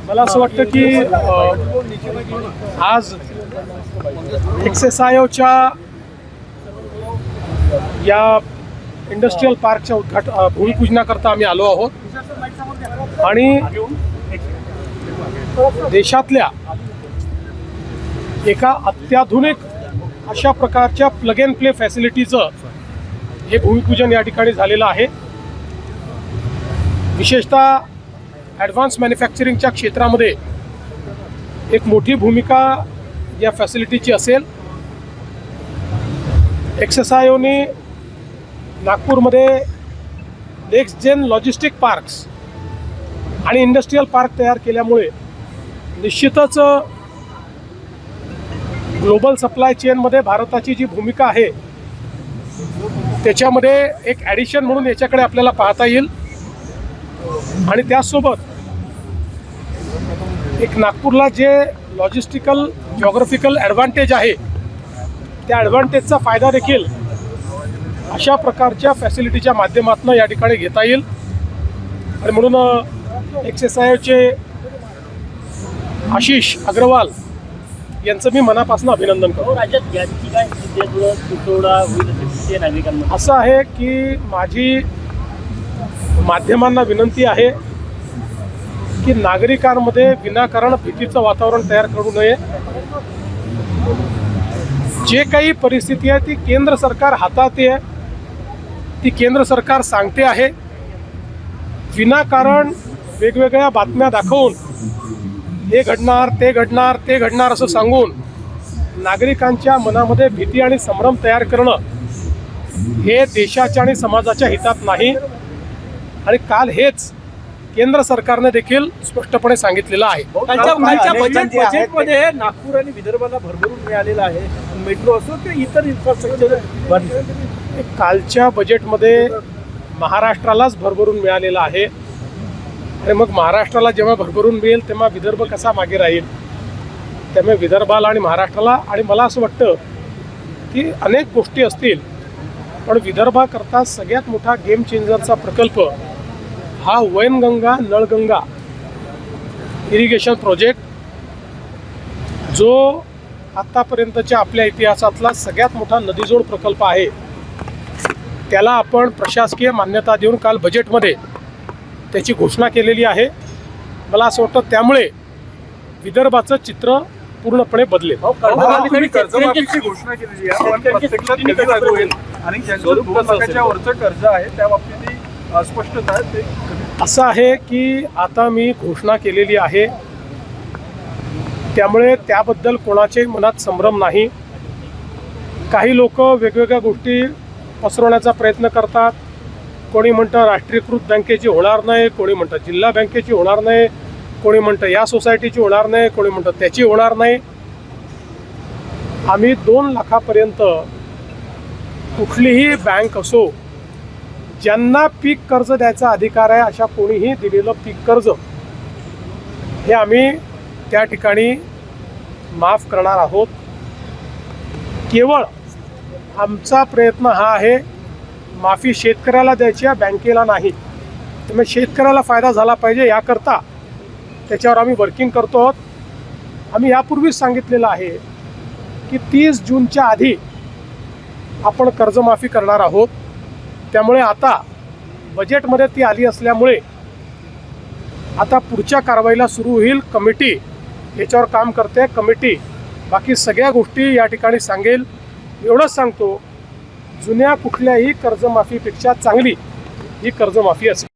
मला असं वाटतं की आज एक्सेसायोच्या या इंडस्ट्रियल पार्कच्या भूमिपूजनाकरता आम्ही आलो आहोत आणि देशातल्या एका अत्याधुनिक अशा प्रकारच्या प्लग अँड प्ले फॅसिलिटीचं हे भूमिपूजन या ठिकाणी झालेलं आहे. विशेषतः ॲडव्हान्स मॅन्युफॅक्चरिंगच्या क्षेत्रामध्ये एक मोठी भूमिका या फॅसिलिटीची असेल. एक्सेसायोने नागपूरमध्ये नेक्स्ट जेन लॉजिस्टिक पार्क्स आणि इंडस्ट्रियल पार्क तयार केल्यामुळे निश्चितच ग्लोबल सप्लाय चेनमध्ये भारताची जी भूमिका आहे त्याच्यामध्ये एक ॲडिशन म्हणून याच्याकडे आपल्याला पाहता येईल. आणि त्याचसोबत एक नागपूरला जे लॉजिस्टिकल जॉग्राफिकल ॲडव्हान्टेज आहे त्या ॲडव्हान्टेजचा फायदा देखील अशा प्रकारच्या फॅसिलिटीच्या माध्यमातून या ठिकाणी घेता येईल. आणि म्हणून एक्सेसायोचे आशिष अग्रवाल यांचं मी मनापासून अभिनंदन करतो. असं आहे की माझी माध्यमांना विनंती आहे की नागरिकांमध्ये विनाकारण भीतीचं वातावरण तयार करू नये. जे काही परिस्थिती आहे ती केंद्र सरकार हाताळते आहे, ती केंद्र सरकार सांगते आहे. विनाकारण वेगवेगळ्या बातम्या दाखवून हे घडणार ते घडणार ते घडणार असं सांगून नागरिकांच्या मनामध्ये भीती आणि संभ्रम तयार करणं हे देशाच्या आणि समाजाच्या हितात नाही. आणि काल हेच केंद्र सरकारने देखील स्पष्टपणे सांगितलेलं आहे. बजेटमध्ये नागपूर आणि विदर्भाला भरभरून मिळालेलं आहे. मेट्रो असो किंवा इतर इन्फ्रास्ट्रक्चर कालच्या बजेटमध्ये महाराष्ट्रालाच भरभरून मिळालेलं आहे. आणि मग महाराष्ट्राला जेव्हा भरभरून मिळेल तेव्हा विदर्भ कसा मागे राहील. त्यामुळे विदर्भाला आणि महाराष्ट्राला आणि मला असं वाटतं की अनेक गोष्टी असतील पण विदर्भाकरता सगळ्यात मोठा गेम चेंजरचा प्रकल्प हा वैनगंगा नळगंगा इरिगेशन प्रोजेक्ट जो आत्तापर्यंतच्या आपल्या इतिहासातला सगळ्यात मोठा नदीजोड प्रकल्प आहे. त्याला आपण प्रशासकीय मान्यता देऊन काल बजेटमध्ये त्याची घोषणा केलेली आहे. मला असं वाटतं त्यामुळे विदर्भाचं चित्र पूर्णपणे बदलेल. कर्जमाफीची घोषणा केलेली आहे पण प्रत्यक्षात कधी लागू होईल आणि ज्यांचं 2 लाखाच्या वरचं कर्ज आहे त्या बाबतीत स्पष्टता आहे. ते असं आहे की आता मी घोषणा केलेली आहे त्यामुळे त्याबद्दल कोणाच्याही मनात संभ्रम नाही. काही लोक वेगवेगळ्या गोष्टी पसरवण्याचा प्रयत्न करतात. कोणी म्हणतं राष्ट्रीयकृत बँकेची होणार नाही, कोणी म्हणतं जिल्हा बँकेची होणार नाही, कोणी म्हणतं या सोसायटीची होणार नाही, कोणी म्हणतं त्याची होणार नाही. आम्ही 2 लाखापर्यंत कुठलीही बँक असो ज्यांना पीक कर्ज द्यायचा अधिकार आहे अशा कोणीही दिलेलं पीक कर्ज हे आम्ही त्या ठिकाणी माफ करणार आहोत. केवळ आमचा प्रयत्न हा आहे माफी शेतकऱ्याला द्यायची आहे, बँकेला नाही. त्यामुळे शेतकऱ्याला फायदा झाला पाहिजे याकरता त्याच्यावर आम्ही वर्किंग करतो आहोत. आम्ही यापूर्वीच सांगितलेलं आहे की 30 जूनच्या आधी आपण कर्जमाफी करणार आहोत. त्यामुळे आता बजेटमध्ये ती आली असल्यामुळे आता पुढच्या कारवाईला सुरू होईल. कमिटी याच्यावर काम करते. कमिटी बाकी सगळ्या गोष्टी या ठिकाणी सांगेल. एवढंच सांगतो जुन्या कुठल्याही कर्जमाफीपेक्षा चांगली ही कर्जमाफी असेल.